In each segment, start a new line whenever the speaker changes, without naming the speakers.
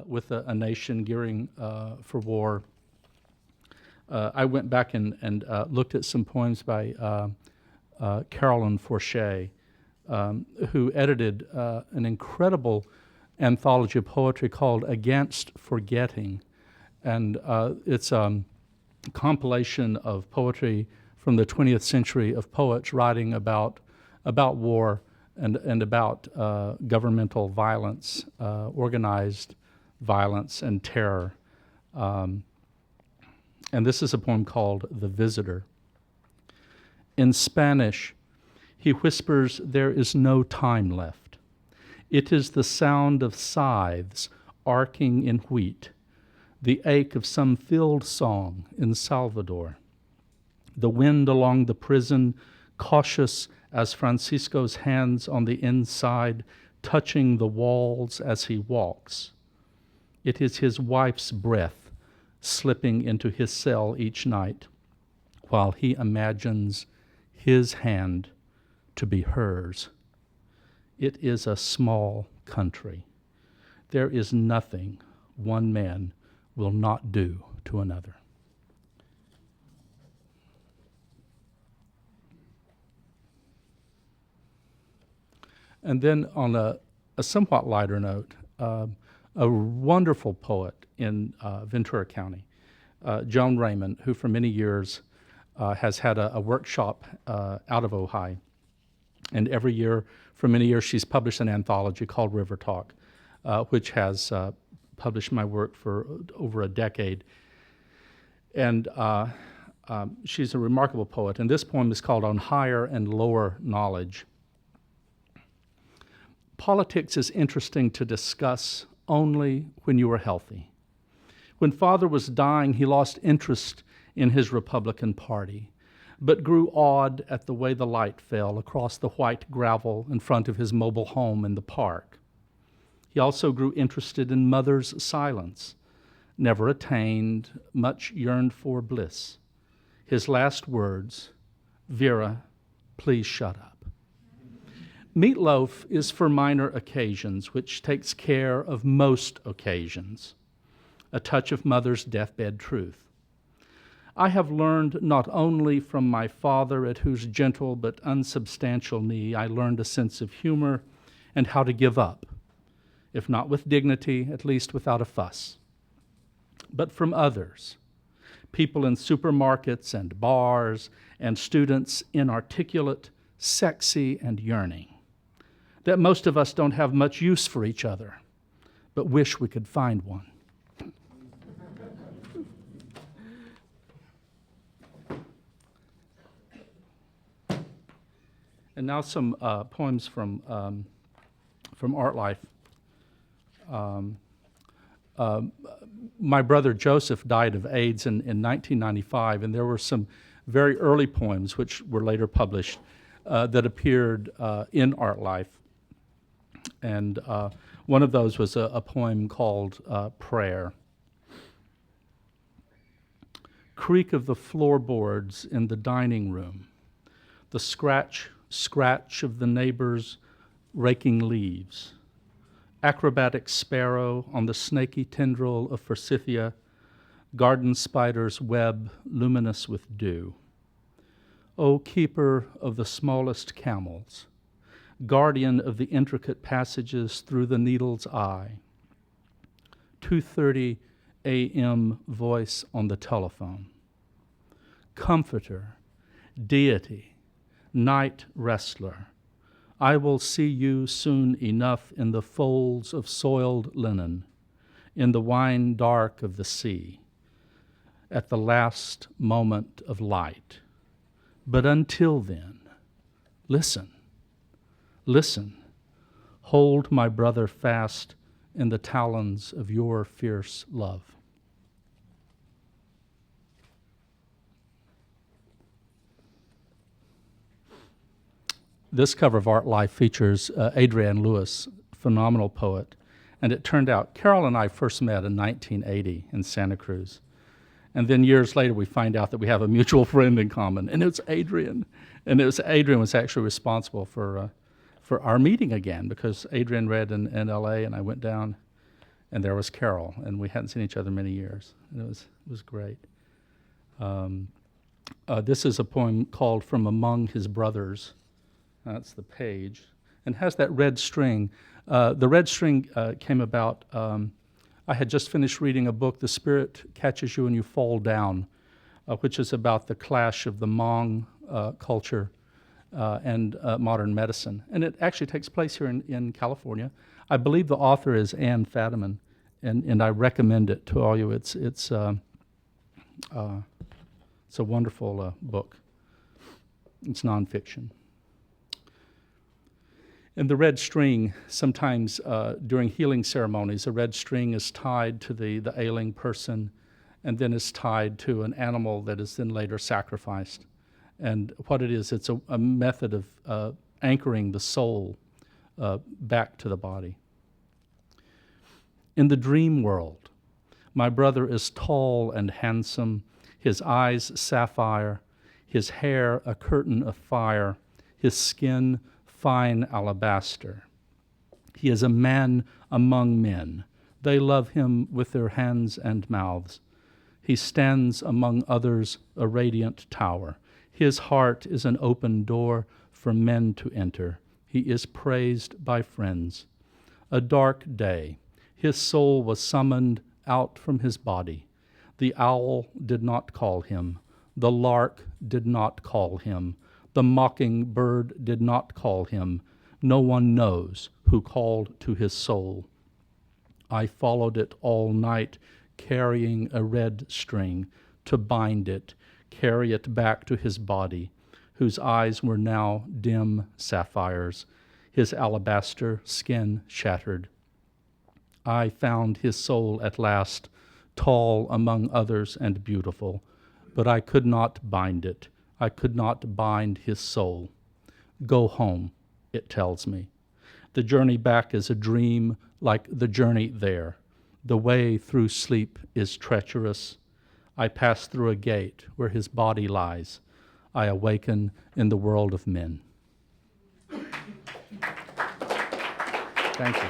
with a nation gearing for war. I went back and looked at some poems by Carolyn Forche, who edited an incredible anthology of poetry called Against Forgetting. And it's a compilation of poetry from the 20th century of poets writing about war and about governmental violence, organized violence and terror. And this is a poem called The Visitor. In Spanish, he whispers, "There is no time left. It is the sound of scythes arcing in wheat, the ache of some field song in Salvador. The wind along the prison, cautious as Francisco's hands on the inside, touching the walls as he walks. It is his wife's breath slipping into his cell each night, while he imagines his hand to be hers. It is a small country. There is nothing one man will not do to another." And then on a somewhat lighter note, a wonderful poet in Ventura County, Joan Raymond, who for many years has had a workshop out of Ojai. And every year, for many years, she's published an anthology called River Talk, which has published my work for over a decade. And she's a remarkable poet. And this poem is called On Higher and Lower Knowledge. Politics is interesting to discuss only when you are healthy. When Father was dying, he lost interest in his Republican Party, but grew awed at the way the light fell across the white gravel in front of his mobile home in the park. He also grew interested in Mother's silence, never attained, much yearned for bliss. His last words, "Vera, please shut up." Meatloaf is for minor occasions, which takes care of most occasions. A touch of Mother's deathbed truth. I have learned not only from my father, at whose gentle but unsubstantial knee I learned a sense of humor and how to give up, if not with dignity, at least without a fuss, but from others, people in supermarkets and bars and students inarticulate, sexy, and yearning, that most of us don't have much use for each other, but wish we could find one. And now some poems from Art Life. My brother Joseph died of AIDS in 1995, and there were some very early poems, which were later published, that appeared in Art Life. And one of those was a poem called Prayer. Creak of the floorboards in the dining room, the scratch of the neighbors raking leaves, acrobatic sparrow on the snaky tendril of forsythia, garden spider's web luminous with dew. O keeper of the smallest camels, guardian of the intricate passages through the needle's eye, 2:30 a.m. voice on the telephone, comforter, deity, night wrestler, I will see you soon enough in the folds of soiled linen, in the wine dark of the sea, at the last moment of light. But until then, listen, hold my brother fast in the talons of your fierce love. This cover of Art Life features Adrienne Lewis, phenomenal poet, and it turned out Carol and I first met in 1980 in Santa Cruz. And then years later, we find out that we have a mutual friend in common, and it's Adrienne. And Adrienne was actually responsible for our meeting again, because Adrienne read in LA, and I went down and there was Carol, and we hadn't seen each other many years, and it was great. This is a poem called From Among His Brothers. That's the page, and has that red string. The red string came about, I had just finished reading a book, The Spirit Catches You and You Fall Down, which is about the clash of the Hmong culture and modern medicine. And it actually takes place here in California. I believe the author is Ann Fadiman, and I recommend it to all you. It's a wonderful book. It's nonfiction. And the red string, sometimes during healing ceremonies, a red string is tied to the ailing person and then is tied to an animal that is then later sacrificed. And what it is, it's a method of anchoring the soul back to the body. In the dream world, my brother is tall and handsome, his eyes sapphire, his hair a curtain of fire, his skin fine alabaster. He is a man among men. They love him with their hands and mouths. He stands among others a radiant tower. His heart is an open door for men to enter. He is praised by friends. A dark day. His soul was summoned out from his body. The owl did not call him. The lark did not call him. The mocking bird did not call him. No one knows who called to his soul. I followed it all night, carrying a red string to bind it, carry it back to his body, whose eyes were now dim sapphires, his alabaster skin shattered. I found his soul at last, tall among others and beautiful, but I could not bind it. I could not bind his soul. Go home, it tells me. The journey back is a dream like the journey there. The way through sleep is treacherous. I pass through a gate where his body lies. I awaken in the world of men. Thank you.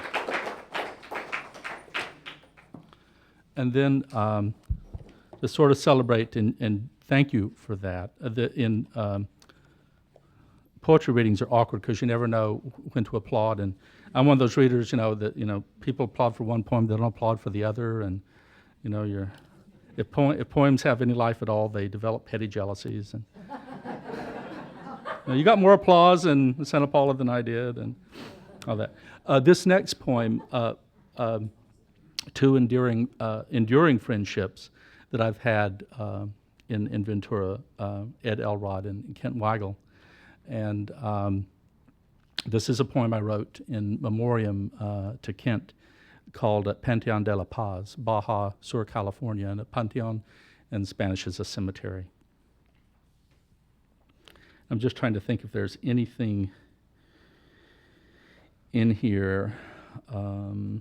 And then to sort of celebrate and thank you for that. Poetry readings are awkward because you never know when to applaud, and I'm one of those readers, that people applaud for one poem, they don't applaud for the other, and if poems have any life at all, they develop petty jealousies, and you got more applause in Santa Paula than I did, and all that. This next poem, two enduring friendships that I've had in Ventura, Ed Elrod and Kent Weigel. And this is a poem I wrote in memoriam to Kent called Panteon de la Paz, Baja Sur, California. And a panteon in Spanish is a cemetery. I'm just trying to think if there's anything in here that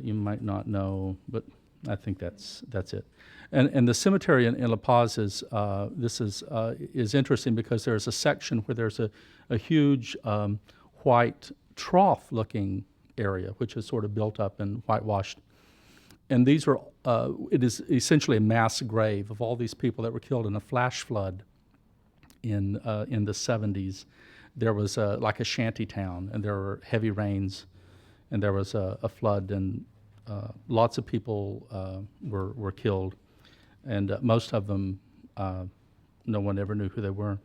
you might not know, but I think that's it. And the cemetery in La Paz is interesting because there's a section where there's a huge white trough-looking area, which is sort of built up and whitewashed. And these were it is essentially a mass grave of all these people that were killed in a flash flood in the 70s. There was like a shanty town, and there were heavy rains, and there was a flood, and lots of people were killed, and most of them, no one ever knew who they were.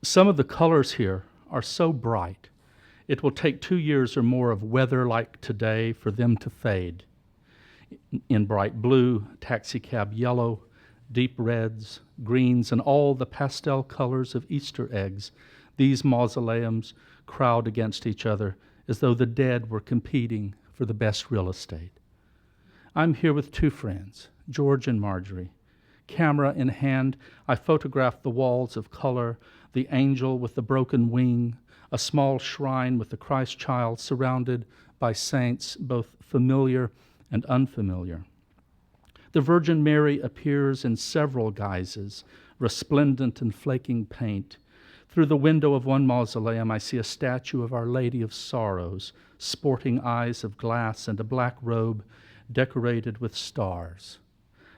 Some of the colors here are so bright, it will take 2 years or more of weather like today for them to fade. In bright blue, taxicab yellow, deep reds, greens, and all the pastel colors of Easter eggs, these mausoleums crowd against each other as though the dead were competing for the best real estate. I'm here with two friends, George and Marjorie. Camera in hand, I photograph the walls of color, the angel with the broken wing, a small shrine with the Christ child surrounded by saints both familiar and unfamiliar. The Virgin Mary appears in several guises, resplendent in flaking paint. Through the window of one mausoleum, I see a statue of Our Lady of Sorrows, sporting eyes of glass and a black robe decorated with stars,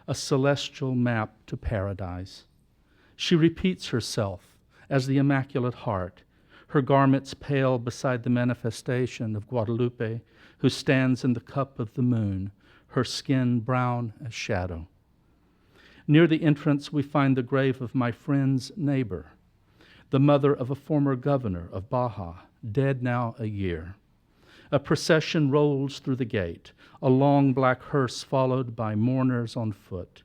a celestial map to paradise. She repeats herself as the Immaculate Heart, her garments pale beside the manifestation of Guadalupe, who stands in the cup of the moon, her skin brown as shadow. Near the entrance, we find the grave of my friend's neighbor, the mother of a former governor of Baja, dead now a year. A procession rolls through the gate, a long black hearse followed by mourners on foot.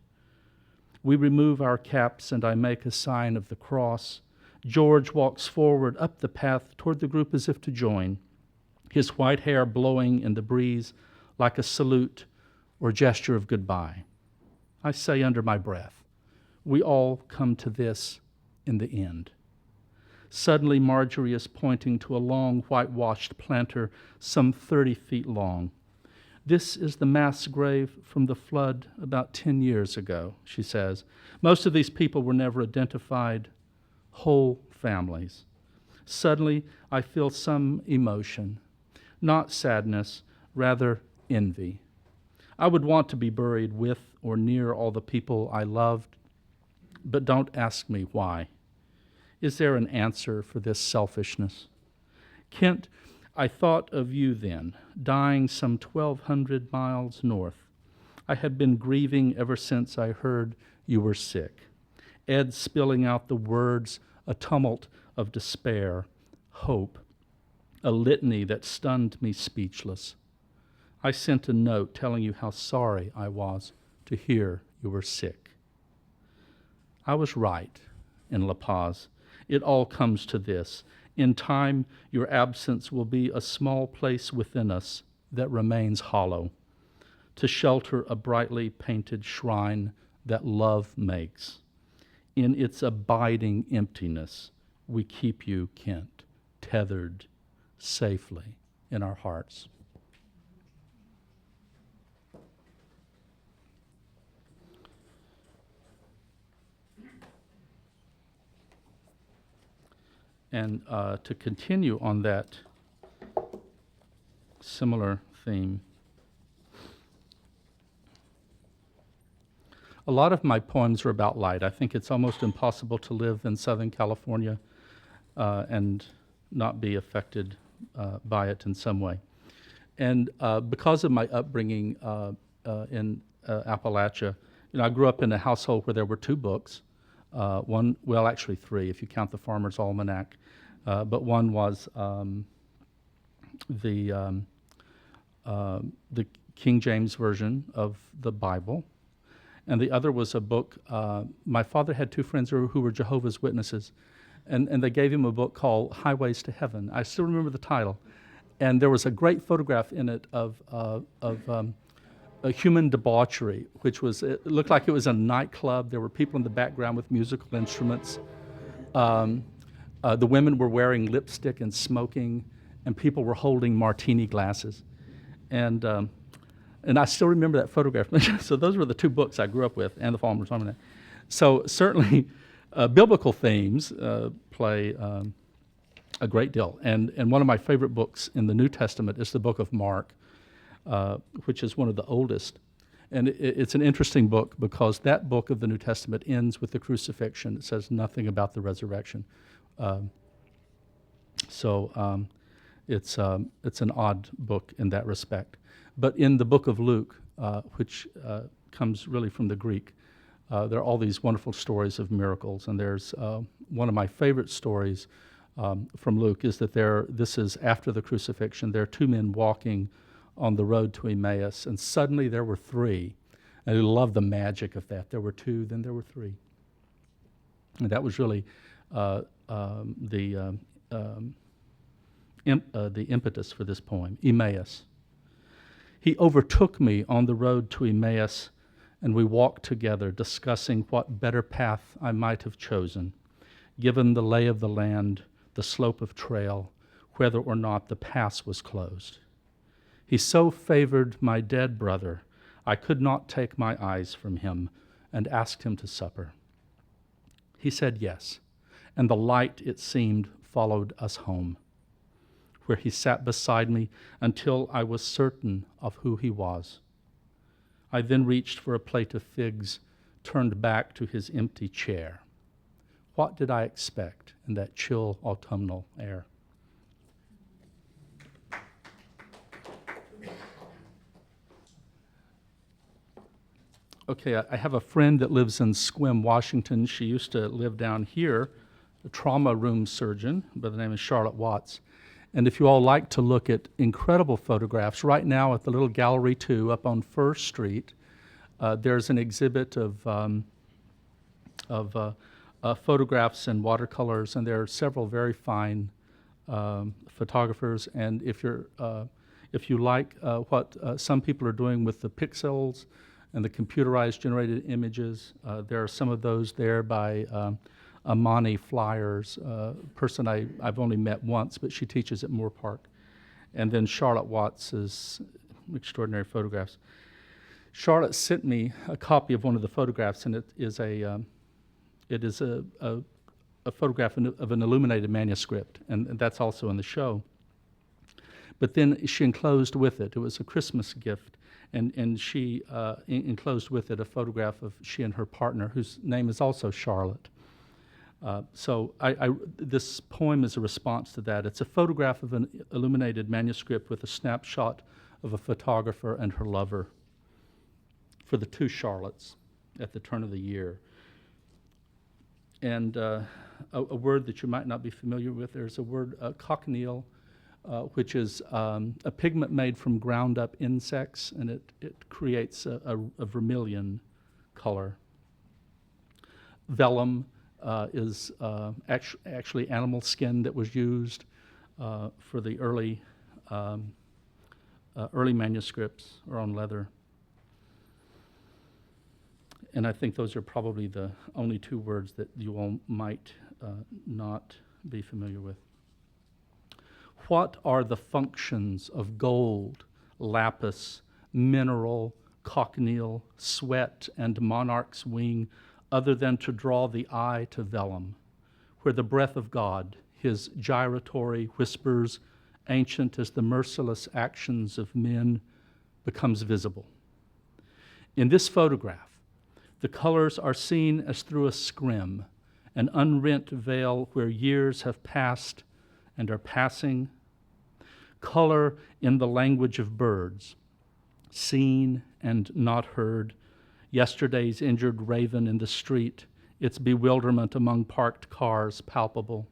We remove our caps and I make a sign of the cross. George walks forward up the path toward the group as if to join, his white hair blowing in the breeze like a salute or gesture of goodbye. I say under my breath, we all come to this in the end. Suddenly, Marjorie is pointing to a long, whitewashed planter some 30 feet long. This is the mass grave from the flood about 10 years ago, she says. Most of these people were never identified, whole families. Suddenly, I feel some emotion, not sadness, rather envy. I would want to be buried with or near all the people I loved, but don't ask me why. Is there an answer for this selfishness? Kent, I thought of you then, dying some 1,200 miles north. I had been grieving ever since I heard you were sick. Ed spilling out the words, a tumult of despair, hope, a litany that stunned me speechless. I sent a note telling you how sorry I was to hear you were sick. I was right in La Paz. It all comes to this. In time, your absence will be a small place within us that remains hollow, to shelter a brightly painted shrine that love makes. In its abiding emptiness, we keep you, Kent, tethered safely in our hearts. And to continue on that similar theme, a lot of my poems are about light. I think it's almost impossible to live in Southern California and not be affected by it in some way. And because of my upbringing in Appalachia, I grew up in a household where there were two books. One, well, actually three, if you count the Farmer's Almanac. But one was the King James Version of the Bible, and the other was a book. My father had two friends who were Jehovah's Witnesses, and they gave him a book called Highways to Heaven. I still remember the title, and there was a great photograph in it of a human debauchery, which was, it looked like it was a nightclub. There were people in the background with musical instruments. The women were wearing lipstick and smoking, and people were holding martini glasses. And I still remember that photograph. So those were the two books I grew up with, and the Farmer's Almanac. So certainly biblical themes play a great deal. And one of my favorite books in the New Testament is the book of Mark, which is one of the oldest. And it's an interesting book because that book of the New Testament ends with the crucifixion. It says nothing about the resurrection. So it's an odd book in that respect. But in the book of Luke, which comes really from the Greek, there are all these wonderful stories of miracles. And there's one of my favorite stories from Luke is that this is after the crucifixion. There are two men walking on the road to Emmaus, and suddenly there were three. And I love the magic of that. There were two, then there were three. And that was really the impetus for this poem, Emmaus. He overtook me on the road to Emmaus, and we walked together, discussing what better path I might have chosen, given the lay of the land, the slope of trail, whether or not the pass was closed. He so favored my dead brother, I could not take my eyes from him, and asked him to supper. He said yes, and the light, it seemed, followed us home, where he sat beside me until I was certain of who he was. I then reached for a plate of figs, turned back to his empty chair. What did I expect in that chill autumnal air? Okay, I have a friend that lives in Sequim, Washington. She used to live down here, a trauma room surgeon by the name of Charlotte Watts. And if you all like to look at incredible photographs, right now at the little Gallery 2 up on First Street, there's an exhibit of photographs and watercolors, and there are several very fine photographers. And if you like what some people are doing with the pixels and the computerized generated images, there are some of those there by Amani Flyers, person I've only met once, but she teaches at Moore Park. And then Charlotte Watts' extraordinary photographs. Charlotte sent me a copy of one of the photographs, and it is a photograph of an illuminated manuscript, and that's also in the show. But then she enclosed with it, it was a Christmas gift, and she enclosed with it a photograph of she and her partner, whose name is also Charlotte. So this poem is a response to that. It's a photograph of an illuminated manuscript with a snapshot of a photographer and her lover for the two Charlottes at the turn of the year. And a word that you might not be familiar with, there's a word, cochineal, which is a pigment made from ground up insects, and it creates a vermilion color. Vellum is actually animal skin that was used for the early manuscripts or on leather. And I think those are probably the only two words that you all might not be familiar with. What are the functions of gold, lapis, mineral, cochineal, sweat, and monarch's wing, other than to draw the eye to vellum, where the breath of God, his gyratory whispers, ancient as the merciless actions of men, becomes visible? In this photograph, the colors are seen as through a scrim, an unrent veil where years have passed and are passing. Color in the language of birds, seen and not heard. Yesterday's injured raven in the street, its bewilderment among parked cars palpable.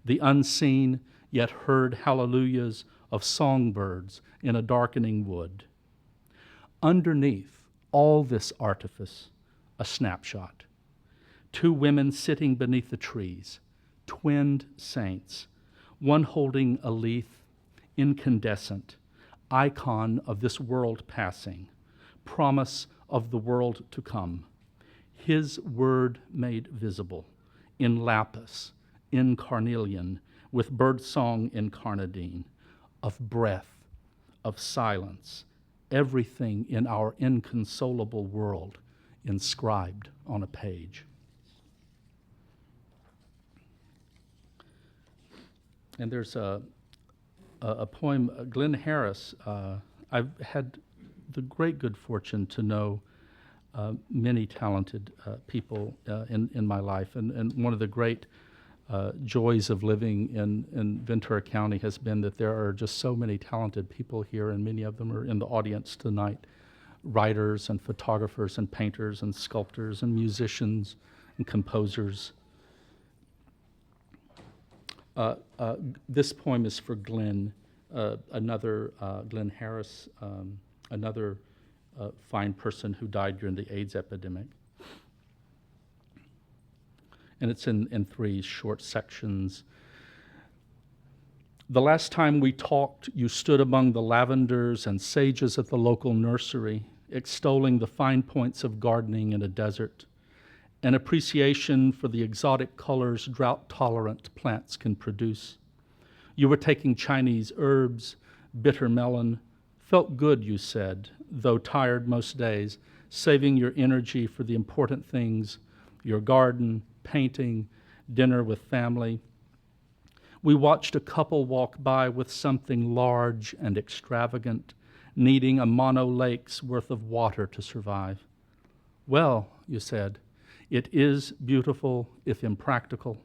The unseen yet heard hallelujahs of songbirds in a darkening wood. Underneath all this artifice, a snapshot. Two women sitting beneath the trees, twinned saints, one holding a lethe, incandescent, icon of this world passing, promise of the world to come. His word made visible, in lapis, in carnelian, with birdsong in carnadine, of breath, of silence, everything in our inconsolable world inscribed on a page. And there's a poem, Glenn Harris. I've had the great good fortune to know many talented people in my life, and one of the great joys of living in Ventura County has been that there are just so many talented people here, and many of them are in the audience tonight. Writers and photographers and painters and sculptors and musicians and composers. This poem is for Glenn, another Glenn Harris, another fine person who died during the AIDS epidemic. And it's in three short sections. The last time we talked, you stood among the lavenders and sages at the local nursery, extolling the fine points of gardening in a desert, an appreciation for the exotic colors drought-tolerant plants can produce. You were taking Chinese herbs, bitter melon, felt good, you said, though tired most days, saving your energy for the important things, your garden, painting, dinner with family. We watched a couple walk by with something large and extravagant, needing a mono lake's worth of water to survive. Well, you said, it is beautiful if impractical.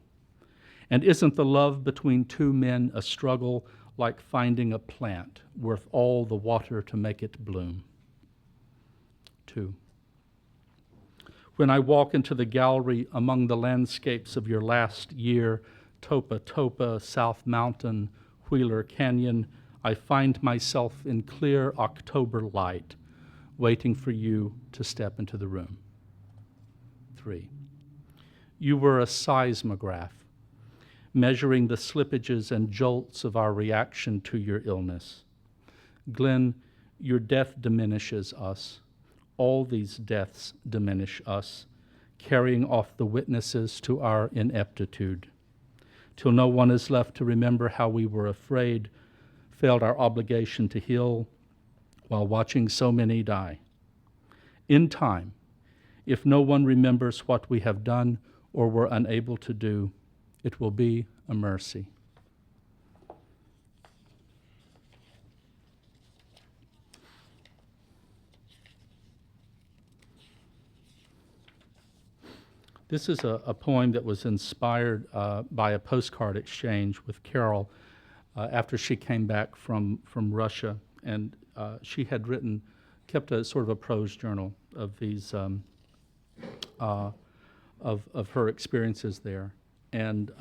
And isn't the love between two men a struggle like finding a plant worth all the water to make it bloom? 2. When I walk into the gallery among the landscapes of your last year, Topa Topa, South Mountain, Wheeler Canyon, I find myself in clear October light, waiting for you to step into the room. 3. You were a seismograph, measuring the slippages and jolts of our reaction to your illness. Glenn, your death diminishes us. All these deaths diminish us, carrying off the witnesses to our ineptitude, till no one is left to remember how we were afraid, felt our obligation to heal, while watching so many die. In time, if no one remembers what we have done or were unable to do, it will be a mercy. This is a poem that was inspired by a postcard exchange with Carol after she came back from Russia, and she had kept a sort of a prose journal of these of her experiences there, and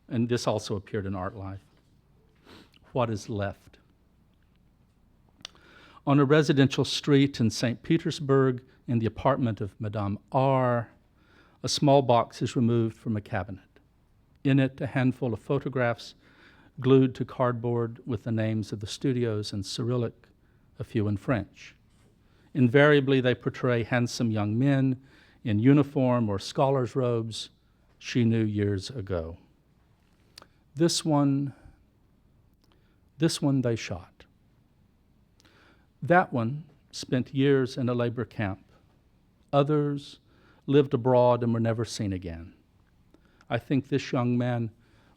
this also appeared in Art Life. What is left? On a residential street in St. Petersburg, in the apartment of Madame R., a small box is removed from a cabinet. In it, a handful of photographs glued to cardboard with the names of the studios in Cyrillic, a few in French. Invariably, they portray handsome young men in uniform or scholars' robes she knew years ago. This one they shot. That one spent years in a labor camp. Others lived abroad and were never seen again. I think this young man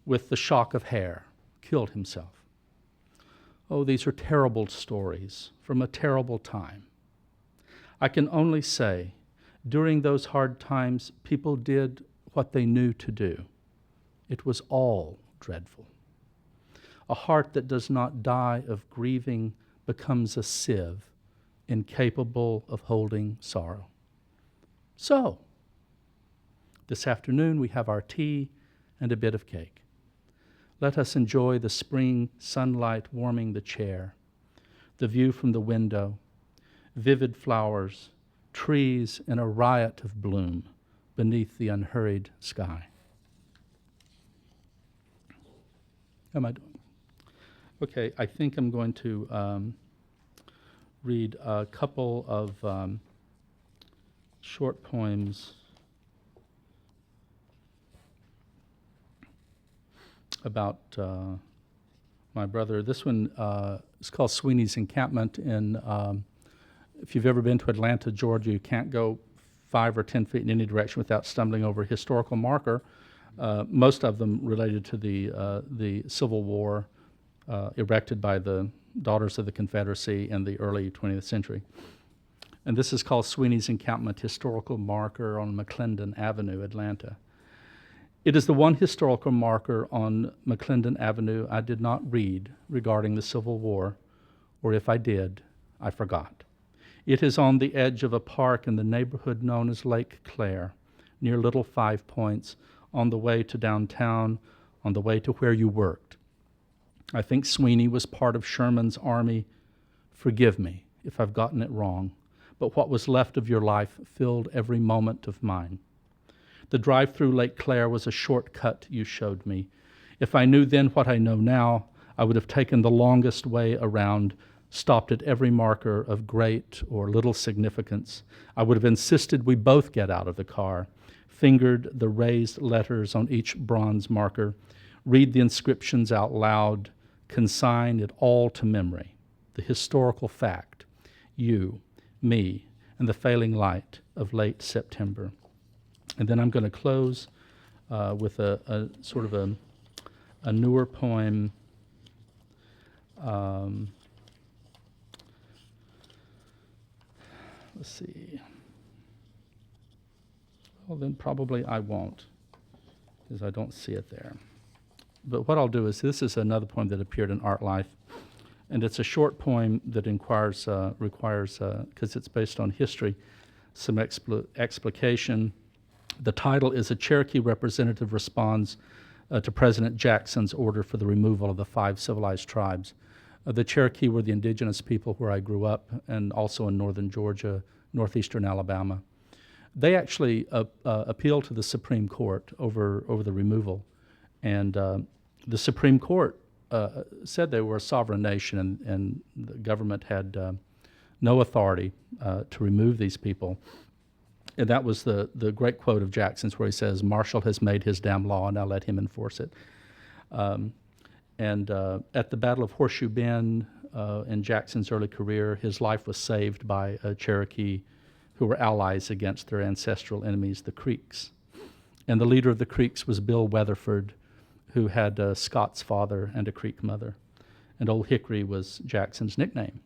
with the shock of hair killed himself. Oh, these are terrible stories from a terrible time. I can only say, during those hard times, people did what they knew to do. It was all dreadful. A heart that does not die of grieving becomes a sieve, incapable of holding sorrow. So, this afternoon we have our tea and a bit of cake. Let us enjoy the spring sunlight warming the chair, the view from the window, vivid flowers, trees in a riot of bloom beneath the unhurried sky. How am I doing? Okay, I think I'm going to read a couple of short poems about my brother. This one is called Sweeney's Encampment. If you've ever been to Atlanta, Georgia, you can't go 5 or 10 feet in any direction without stumbling over a historical marker, most of them related to the Civil War, erected by the Daughters of the Confederacy in the early 20th century. And this is called Sweeney's Encampment, historical marker on McClendon Avenue, Atlanta. It is the one historical marker on McClendon Avenue I did not read regarding the Civil War, or if I did, I forgot. It is on the edge of a park in the neighborhood known as Lake Claire, near Little Five Points, on the way to downtown, on the way to where you worked. I think Sweeney was part of Sherman's army. Forgive me if I've gotten it wrong, but what was left of your life filled every moment of mine. The drive through Lake Claire was a shortcut you showed me. If I knew then what I know now, I would have taken the longest way around, stopped at every marker of great or little significance. I would have insisted we both get out of the car, fingered the raised letters on each bronze marker, read the inscriptions out loud, consign it all to memory, the historical fact, you, me, and the failing light of late September. And then I'm going to close with a sort of a newer poem. Let's see. Well, then probably I won't, because I don't see it there. But what I'll do is, this is another poem that appeared in Art Life, and it's a short poem that requires, because it's based on history, some explication. The title is "A Cherokee Representative Responds to President Jackson's Order for the Removal of the 5 Civilized Tribes." The Cherokee were the indigenous people where I grew up, and also in northern Georgia, northeastern Alabama. They actually appealed to the Supreme Court over the removal, and the Supreme Court said they were a sovereign nation, and the government had no authority to remove these people. And that was the great quote of Jackson's, where he says, "Marshall has made his damn law, now let him enforce it." And at the Battle of Horseshoe Bend in Jackson's early career, his life was saved by a Cherokee who were allies against their ancestral enemies, the Creeks. And the leader of the Creeks was Bill Weatherford, who had a Scots father and a Creek mother. And Old Hickory was Jackson's nickname.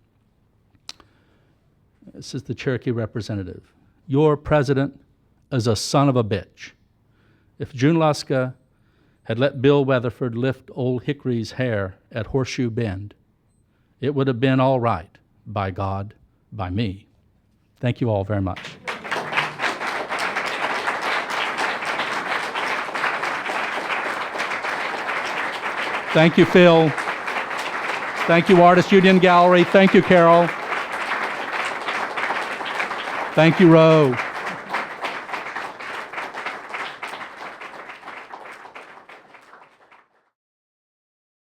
This is the Cherokee representative. "Your president is a son of a bitch. If Junaluska had let Bill Weatherford lift Old Hickory's hair at Horseshoe Bend, it would have been all right, by God, by me." Thank you all very much. Thank you, Phil. Thank you, Artist Union Gallery. Thank you, Carol. Thank you, Roe.